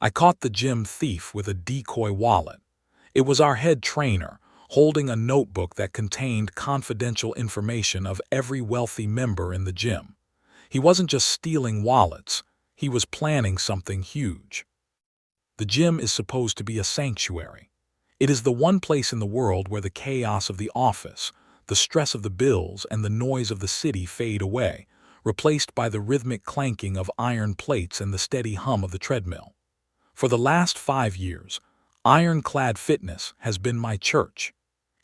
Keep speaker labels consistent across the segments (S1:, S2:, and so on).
S1: I caught the gym thief with a decoy wallet. It was our head trainer, holding a notebook that contained confidential information of every wealthy member in the gym. He wasn't just stealing wallets, he was planning something huge. The gym is supposed to be a sanctuary. It is the one place in the world where the chaos of the office, the stress of the bills, and the noise of the city fade away, replaced by the rhythmic clanking of iron plates and the steady hum of the treadmill. For the last 5 years, Ironclad Fitness has been my church.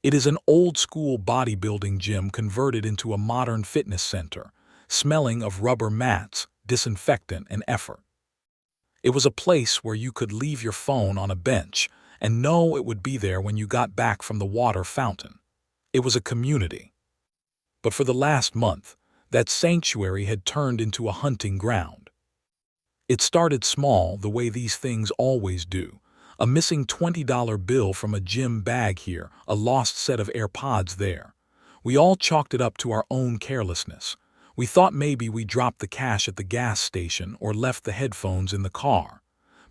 S1: It is an old-school bodybuilding gym converted into a modern fitness center, smelling of rubber mats, disinfectant, and effort. It was a place where you could leave your phone on a bench and know it would be there when you got back from the water fountain. It was a community. But for the last month, that sanctuary had turned into a hunting ground. It started small, the way these things always do. A missing $20 bill from a gym bag here, a lost set of AirPods there. We all chalked it up to our own carelessness. We thought maybe we dropped the cash at the gas station or left the headphones in the car.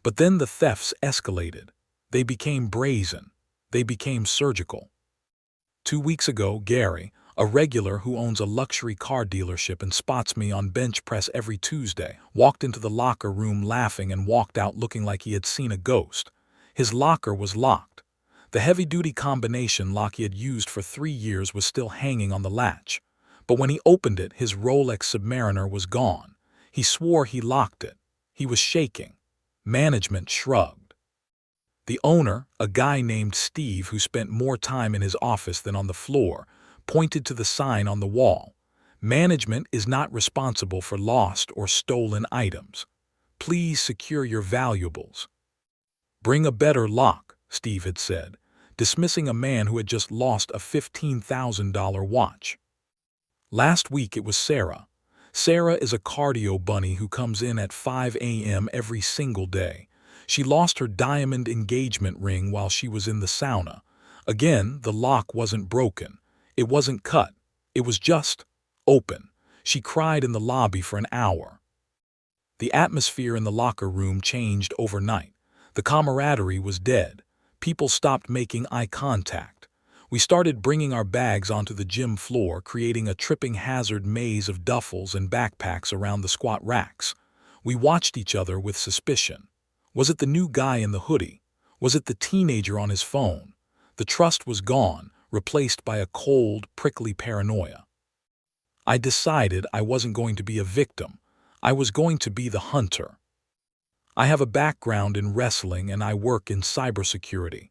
S1: But then the thefts escalated. They became brazen. They became surgical. 2 weeks ago, Gary, a regular who owns a luxury car dealership and spots me on bench press every Tuesday, walked into the locker room laughing and walked out looking like he had seen a ghost. His locker was locked. The heavy-duty combination lock he had used for 3 years was still hanging on the latch. But when he opened it, his Rolex Submariner was gone. He swore he locked it. He was shaking. Management shrugged. The owner, a guy named Steve who spent more time in his office than on the floor, pointed to the sign on the wall. Management is not responsible for lost or stolen items. Please secure your valuables. Bring a better lock, Steve had said, dismissing a man who had just lost a $15,000 watch. Last week it was Sarah. Sarah is a cardio bunny who comes in at 5 a.m. every single day. She lost her diamond engagement ring while she was in the sauna. Again, the lock wasn't broken. It wasn't cut. It was just open. She cried in the lobby for an hour. The atmosphere in the locker room changed overnight. The camaraderie was dead. People stopped making eye contact. We started bringing our bags onto the gym floor, creating a tripping hazard maze of duffels and backpacks around the squat racks. We watched each other with suspicion. Was it the new guy in the hoodie? Was it the teenager on his phone? The trust was gone, replaced by a cold, prickly paranoia. I decided I wasn't going to be a victim. I was going to be the hunter. I have a background in wrestling and I work in cybersecurity.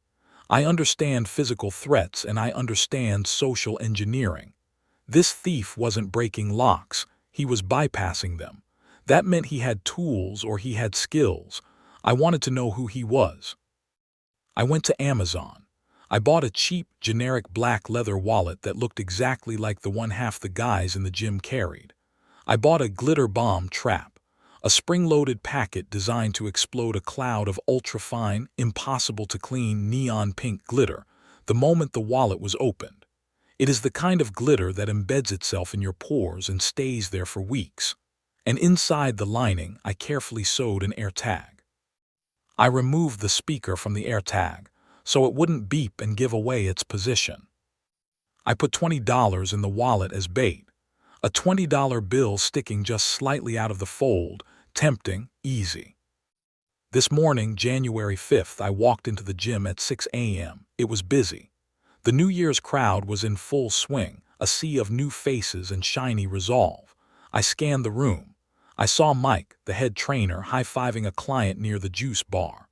S1: I understand physical threats and I understand social engineering. This thief wasn't breaking locks, he was bypassing them. That meant he had tools or he had skills. I wanted to know who he was. I went to Amazon. I bought a cheap, generic black leather wallet that looked exactly like the one half the guys in the gym carried. I bought a glitter bomb trap, a spring-loaded packet designed to explode a cloud of ultra-fine, impossible-to-clean neon pink glitter the moment the wallet was opened. It is the kind of glitter that embeds itself in your pores and stays there for weeks. And inside the lining, I carefully sewed an Airtag. I removed the speaker from the Airtag so it wouldn't beep and give away its position. I put $20 in the wallet as bait, a $20 bill sticking just slightly out of the fold, tempting, easy. This morning, January 5th, I walked into the gym at 6 a.m. It was busy. The New Year's crowd was in full swing, a sea of new faces and shiny resolve. I scanned the room. I saw Mike, the head trainer, high-fiving a client near the juice bar.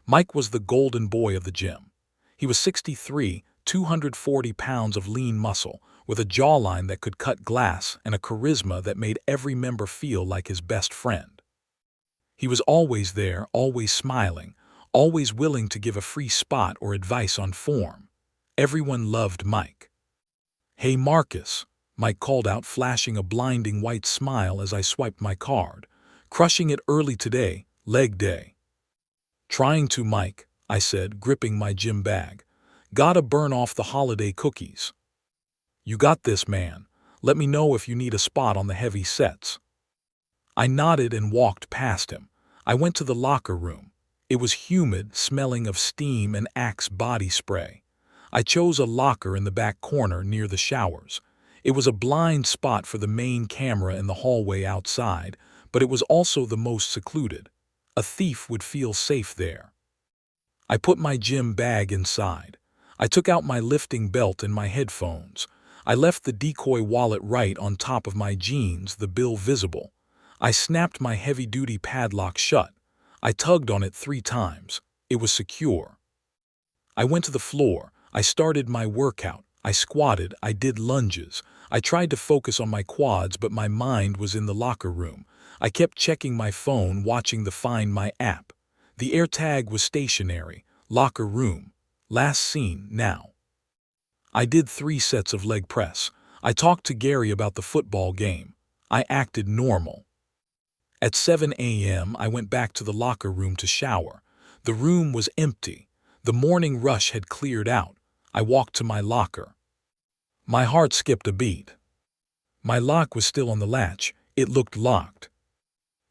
S1: Mike was the golden boy of the gym. He was 63, 240 pounds of lean muscle, with a jawline that could cut glass and a charisma that made every member feel like his best friend. He was always there, always smiling, always willing to give a free spot or advice on form. Everyone loved Mike. "Hey Marcus," Mike called out, flashing a blinding white smile as I swiped my card. "Crushing it early today, leg day." "Trying to, Mike," I said, gripping my gym bag. "Gotta burn off the holiday cookies." "You got this, man. Let me know if you need a spot on the heavy sets." I nodded and walked past him. I went to the locker room. It was humid, smelling of steam and Axe body spray. I chose a locker in the back corner near the showers. It was a blind spot for the main camera in the hallway outside, but it was also the most secluded. A thief would feel safe there. I put my gym bag inside. I took out my lifting belt and my headphones. I left the decoy wallet right on top of my jeans, the bill visible. I snapped my heavy-duty padlock shut. I tugged on it 3 times. It was secure. I went to the floor. I started my workout. I squatted. I did lunges. I tried to focus on my quads, but my mind was in the locker room. I kept checking my phone, watching the Find My app. The Airtag was stationary. Locker room. Last seen now. I did 3 sets of leg press. I talked to Gary about the football game. I acted normal. At 7 a.m., I went back to the locker room to shower. The room was empty. The morning rush had cleared out. I walked to my locker. My heart skipped a beat. My lock was still on the latch. It looked locked.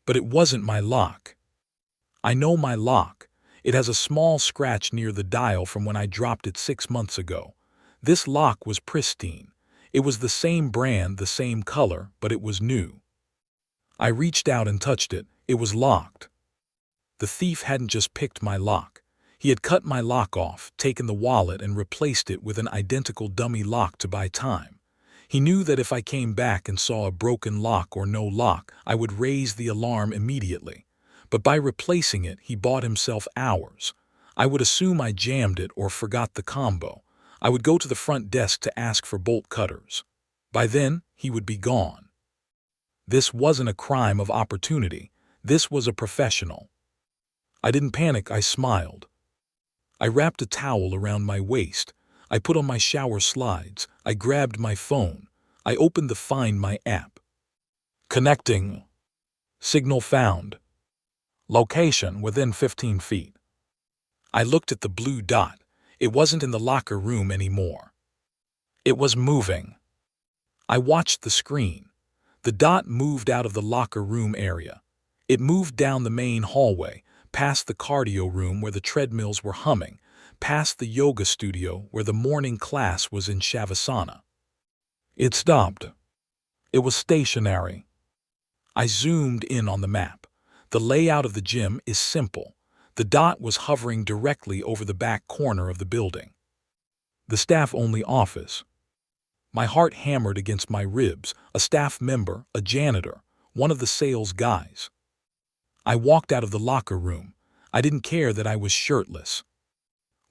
S1: But it wasn't my lock. I know my lock. It has a small scratch near the dial from when I dropped it 6 months ago. This lock was pristine. It was the same brand, the same color, but it was new. I reached out and touched it. It was locked. The thief hadn't just picked my lock. He had cut my lock off, taken the wallet, and replaced it with an identical dummy lock to buy time. He knew that if I came back and saw a broken lock or no lock, I would raise the alarm immediately. But by replacing it, he bought himself hours. I would assume I jammed it or forgot the combo. I would go to the front desk to ask for bolt cutters. By then, he would be gone. This wasn't a crime of opportunity. This was a professional. I didn't panic, I smiled. I wrapped a towel around my waist. I put on my shower slides. I grabbed my phone. I opened the Find My app. Connecting. Signal found. Location within 15 feet. I looked at the blue dot. It wasn't in the locker room anymore. It was moving. I watched the screen. The dot moved out of the locker room area. It moved down the main hallway, past the cardio room where the treadmills were humming, past the yoga studio where the morning class was in Shavasana. It stopped. It was stationary. I zoomed in on the map. The layout of the gym is simple. The dot was hovering directly over the back corner of the building. The staff-only office. My heart hammered against my ribs. A staff member, a janitor, one of the sales guys. I walked out of the locker room. I didn't care that I was shirtless,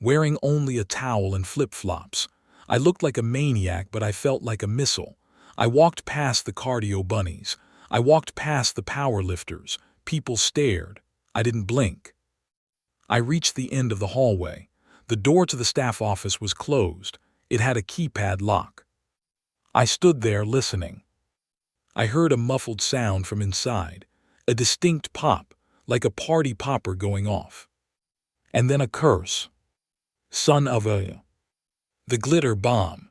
S1: wearing only a towel and flip-flops. I looked like a maniac, but I felt like a missile. I walked past the cardio bunnies. I walked past the power lifters. People stared. I didn't blink. I reached the end of the hallway. The door to the staff office was closed. It had a keypad lock. I stood there listening. I heard a muffled sound from inside, a distinct pop, like a party popper going off. And then a curse. Son of a... The glitter bomb.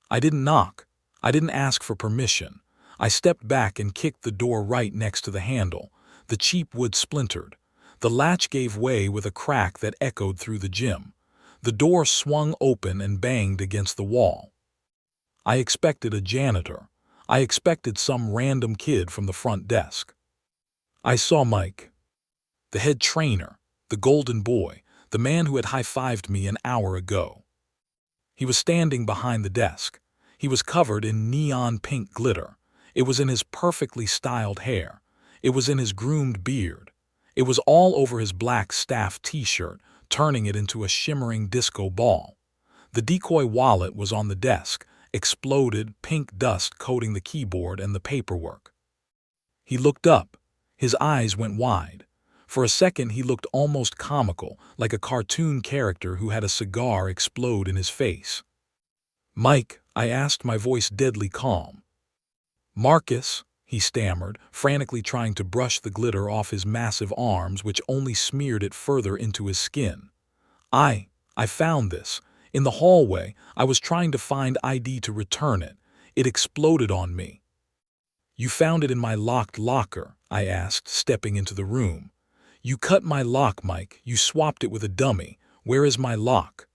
S1: I didn't knock. I didn't ask for permission. I stepped back and kicked the door right next to the handle. The cheap wood splintered. The latch gave way with a crack that echoed through the gym. The door swung open and banged against the wall. I expected a janitor. I expected some random kid from the front desk. I saw Mike, the head trainer, the golden boy, the man who had high-fived me an hour ago. He was standing behind the desk. He was covered in neon pink glitter. It was in his perfectly styled hair. It was in his groomed beard. It was all over his black staff t-shirt, turning it into a shimmering disco ball. The decoy wallet was on the desk, exploded pink dust coating the keyboard and the paperwork. He looked up. His eyes went wide. For a second he looked almost comical, like a cartoon character who had a cigar explode in his face. "Mike," I asked, my voice deadly calm. "Marcus," he stammered, frantically trying to brush the glitter off his massive arms, which only smeared it further into his skin. I found this. In the hallway, I was trying to find ID to return it. It exploded on me." "You found it in my locked locker?" I asked, stepping into the room. "You cut my lock, Mike. You swapped it with a dummy. Where is my lock?"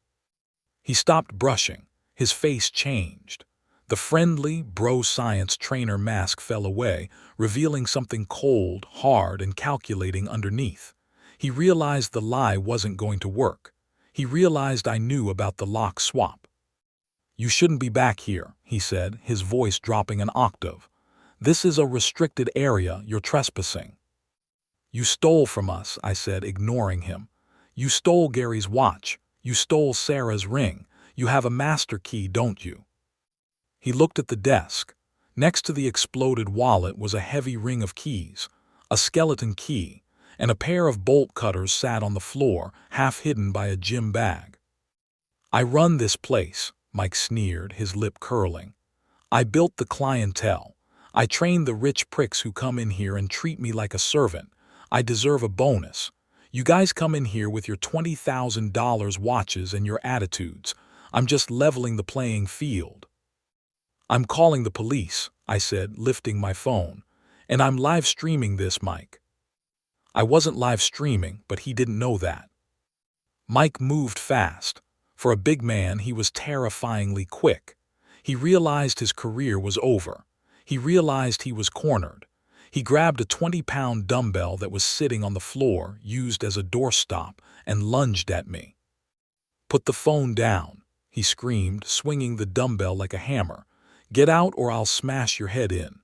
S1: He stopped brushing. His face changed. The friendly, bro-science trainer mask fell away, revealing something cold, hard, and calculating underneath. He realized the lie wasn't going to work. He realized I knew about the lock swap. "You shouldn't be back here," he said, his voice dropping an octave. "This is a restricted area. You're trespassing." "You stole from us," I said, ignoring him. "You stole Gary's watch. You stole Sarah's ring. You have a master key, don't you?" He looked at the desk. Next to the exploded wallet was a heavy ring of keys, a skeleton key, and a pair of bolt cutters sat on the floor, half hidden by a gym bag. "I run this place," Mike sneered, his lip curling. "I built the clientele. I train the rich pricks who come in here and treat me like a servant. I deserve a bonus. You guys come in here with your $20,000 watches and your attitudes. I'm just leveling the playing field." "I'm calling the police," I said, lifting my phone. "And I'm live streaming this, Mike." I wasn't live streaming, but he didn't know that. Mike moved fast. For a big man, he was terrifyingly quick. He realized his career was over. He realized he was cornered. He grabbed a 20-pound dumbbell that was sitting on the floor, used as a doorstop, and lunged at me. "Put the phone down," he screamed, swinging the dumbbell like a hammer. "Get out or I'll smash your head in."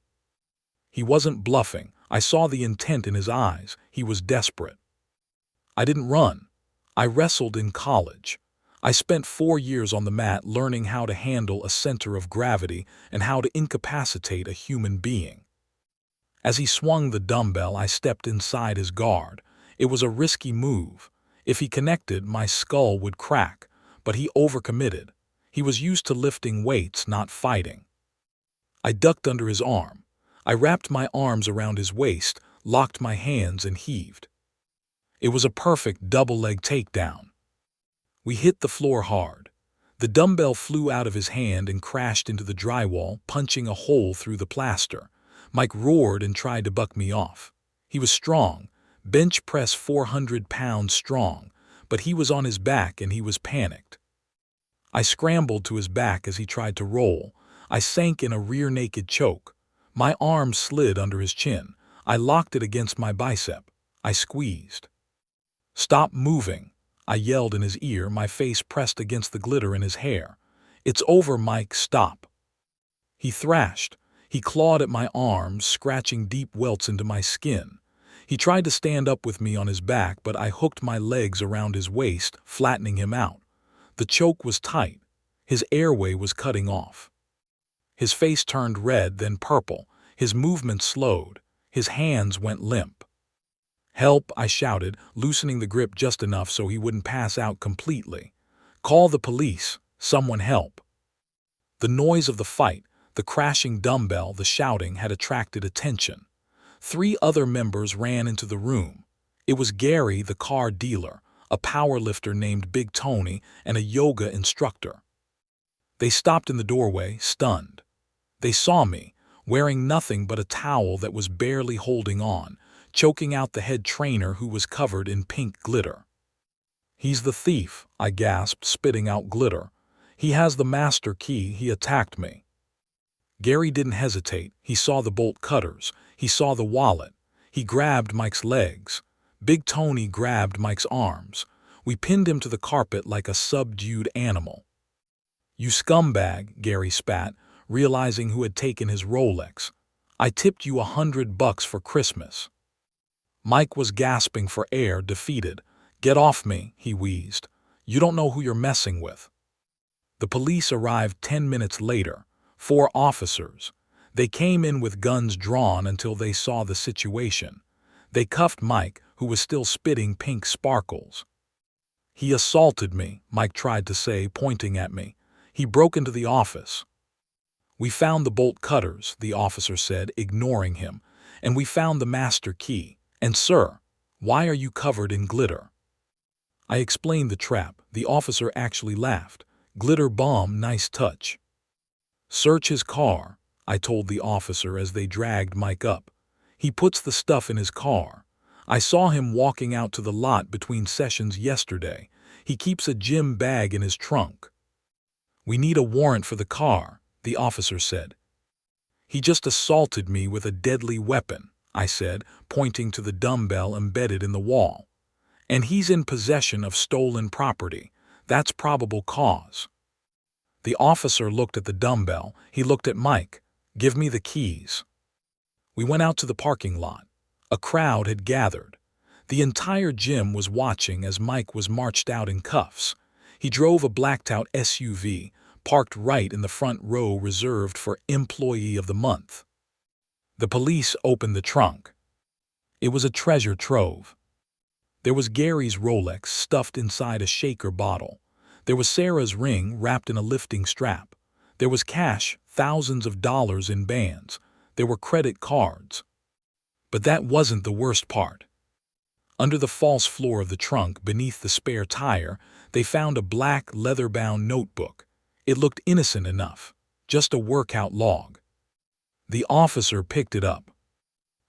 S1: He wasn't bluffing. I saw the intent in his eyes. He was desperate. I didn't run. I wrestled in college. I spent 4 years on the mat learning how to handle a center of gravity and how to incapacitate a human being. As he swung the dumbbell, I stepped inside his guard. It was a risky move. If he connected, my skull would crack, but he overcommitted. He was used to lifting weights, not fighting. I ducked under his arm. I wrapped my arms around his waist, locked my hands, and heaved. It was a perfect double-leg takedown. We hit the floor hard. The dumbbell flew out of his hand and crashed into the drywall, punching a hole through the plaster. Mike roared and tried to buck me off. He was strong, bench press 400 pounds strong, but he was on his back and he was panicked. I scrambled to his back as he tried to roll. I sank in a rear-naked choke. My arm slid under his chin. I locked it against my bicep. I squeezed. "Stop moving," I yelled in his ear, my face pressed against the glitter in his hair. "It's over, Mike, stop." He thrashed. He clawed at my arms, scratching deep welts into my skin. He tried to stand up with me on his back, but I hooked my legs around his waist, flattening him out. The choke was tight. His airway was cutting off. His face turned red, then purple. His movement slowed. His hands went limp. "Help," I shouted, loosening the grip just enough so he wouldn't pass out completely. "Call the police. Someone help." The noise of the fight, the crashing dumbbell, the shouting had attracted attention. 3 other members ran into the room. It was Gary, the car dealer, a powerlifter named Big Tony, and a yoga instructor. They stopped in the doorway, stunned. They saw me, wearing nothing but a towel that was barely holding on, choking out the head trainer who was covered in pink glitter. "He's the thief," I gasped, spitting out glitter. "He has the master key. He attacked me." Gary didn't hesitate. He saw the bolt cutters. He saw the wallet. He grabbed Mike's legs. Big Tony grabbed Mike's arms. We pinned him to the carpet like a subdued animal. "You scumbag," Gary spat, realizing who had taken his Rolex. "I tipped you $100 for Christmas." Mike was gasping for air, defeated. "Get off me," he wheezed. "You don't know who you're messing with." The police arrived 10 minutes later. 4 officers. They came in with guns drawn until they saw the situation. They cuffed Mike, who was still spitting pink sparkles. "He assaulted me," Mike tried to say, pointing at me. "He broke into the office." "We found the bolt cutters," the officer said, ignoring him. "And we found the master key. And sir, why are you covered in glitter?" I explained the trap. The officer actually laughed. "Glitter bomb, nice touch." "Search his car," I told the officer as they dragged Mike up. "He puts the stuff in his car." I saw him walking out to the lot between sessions yesterday. He keeps a gym bag in his trunk. We need a warrant for the car, the officer said. He just assaulted me with a deadly weapon, I said, pointing to the dumbbell embedded in the wall. And he's in possession of stolen property. That's probable cause. The officer looked at the dumbbell. He looked at Mike. Give me the keys. We went out to the parking lot. A crowd had gathered. The entire gym was watching as Mike was marched out in cuffs. He drove a blacked-out SUV, parked right in the front row reserved for Employee of the Month. The police opened the trunk. It was a treasure trove. There was Gary's Rolex stuffed inside a shaker bottle. There was Sarah's ring wrapped in a lifting strap. There was cash, thousands of dollars in bands. There were credit cards. But that wasn't the worst part. Under the false floor of the trunk, beneath the spare tire, they found a black, leather-bound notebook. It looked innocent enough, just a workout log. The officer picked it up.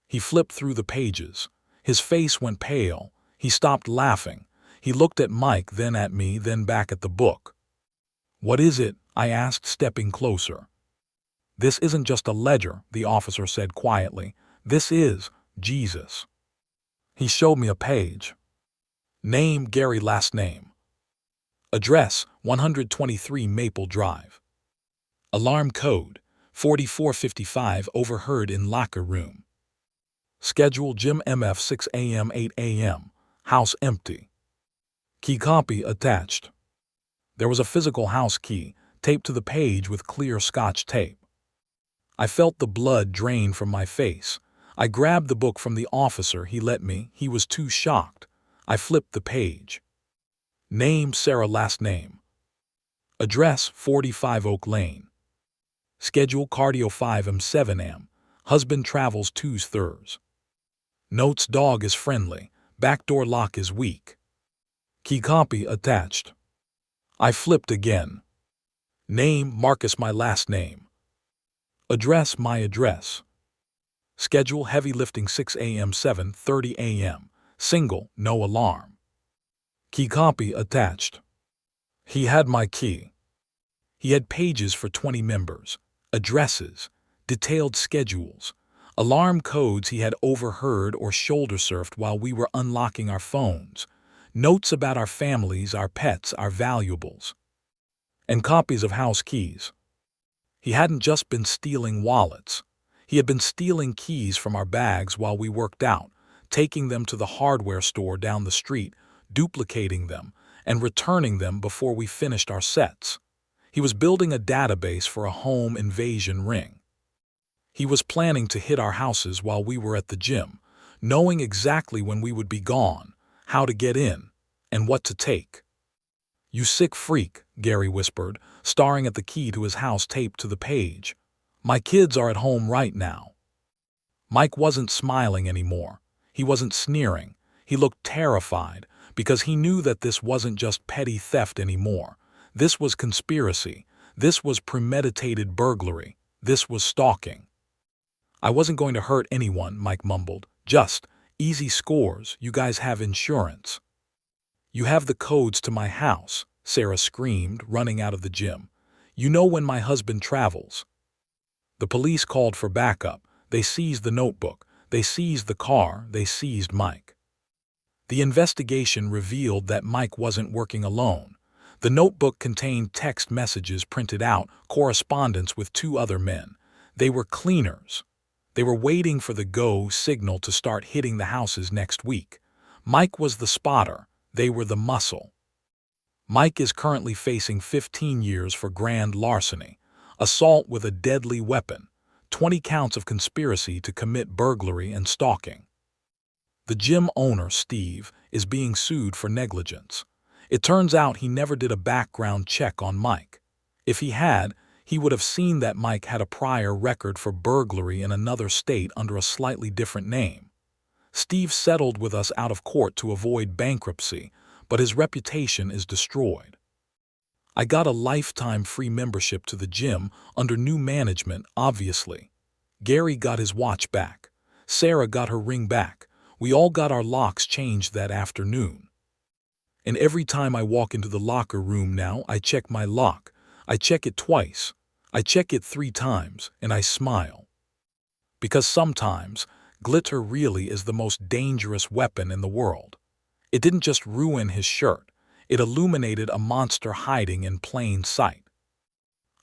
S1: He flipped through the pages. His face went pale. He stopped laughing. He looked at Mike, then at me, then back at the book. "What is it?" I asked, stepping closer. "This isn't just a ledger," the officer said quietly. "This is Jesus." He showed me a page. Name, Gary, last name. Address, 123 Maple Drive. Alarm code, 4455, overheard in locker room. Schedule, gym MF, 6 a.m. 8 a.m. House empty. Key copy attached. There was a physical house key taped to the page with clear Scotch tape. I felt the blood drain from my face. I grabbed the book from the officer. He let me. He was too shocked. I flipped the page. Name, Sarah, last name. Address, 45 Oak Lane. Schedule, cardio 5 7 am. Husband travels Tues-Thurs. Notes, dog is friendly. Backdoor lock is weak. Key copy attached. I flipped again. Name, Marcus, my last name. Address, my address. Schedule, heavy lifting 6 a.m. 7:30 a.m. Single, no alarm. Key copy attached. He had my key. He had pages for 20 members, addresses, detailed schedules, alarm codes he had overheard or shoulder-surfed while we were unlocking our phones, notes about our families, our pets, our valuables, and copies of house keys. He hadn't just been stealing wallets. He had been stealing keys from our bags while we worked out, taking them to the hardware store down the street, duplicating them, and returning them before we finished our sets. He was building a database for a home invasion ring. He was planning to hit our houses while we were at the gym, knowing exactly when we would be gone, how to get in, and what to take. "You sick freak," Gary whispered, staring at the key to his house taped to the page. "My kids are at home right now." Mike wasn't smiling anymore. He wasn't sneering. He looked terrified because he knew that this wasn't just petty theft anymore. This was conspiracy. This was premeditated burglary. This was stalking. "I wasn't going to hurt anyone," Mike mumbled. "Just easy scores. You guys have insurance." "You have the codes to my house," Sarah screamed, running out of the gym. "You know when my husband travels." The police called for backup. They seized the notebook. They seized the car. They seized Mike. The investigation revealed that Mike wasn't working alone. The notebook contained text messages printed out, correspondence with 2 other men. They were cleaners. They were waiting for the go signal to start hitting the houses next week. Mike was the spotter. They were the muscle. Mike is currently facing 15 years for grand larceny, assault with a deadly weapon, 20 counts of conspiracy to commit burglary and stalking. The gym owner, Steve, is being sued for negligence. It turns out he never did a background check on Mike. If he had, he would have seen that Mike had a prior record for burglary in another state under a slightly different name. Steve settled with us out of court to avoid bankruptcy, but his reputation is destroyed. I got a lifetime free membership to the gym under new management, obviously. Gary got his watch back. Sarah got her ring back. We all got our locks changed that afternoon. And every time I walk into the locker room now, I check my lock. I check it twice. I check it 3 times, and I smile. Because sometimes, glitter really is the most dangerous weapon in the world. It didn't just ruin his shirt, it illuminated a monster hiding in plain sight.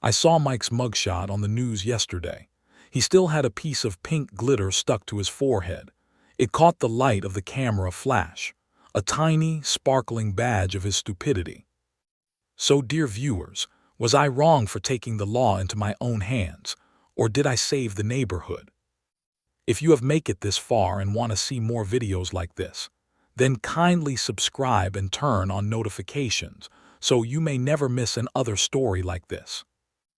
S1: I saw Mike's mugshot on the news yesterday. He still had a piece of pink glitter stuck to his forehead. It caught the light of the camera flash, a tiny, sparkling badge of his stupidity. So, dear viewers, was I wrong for taking the law into my own hands, or did I save the neighborhood? If you have made it this far and want to see more videos like this, then kindly subscribe and turn on notifications so you may never miss another story like this.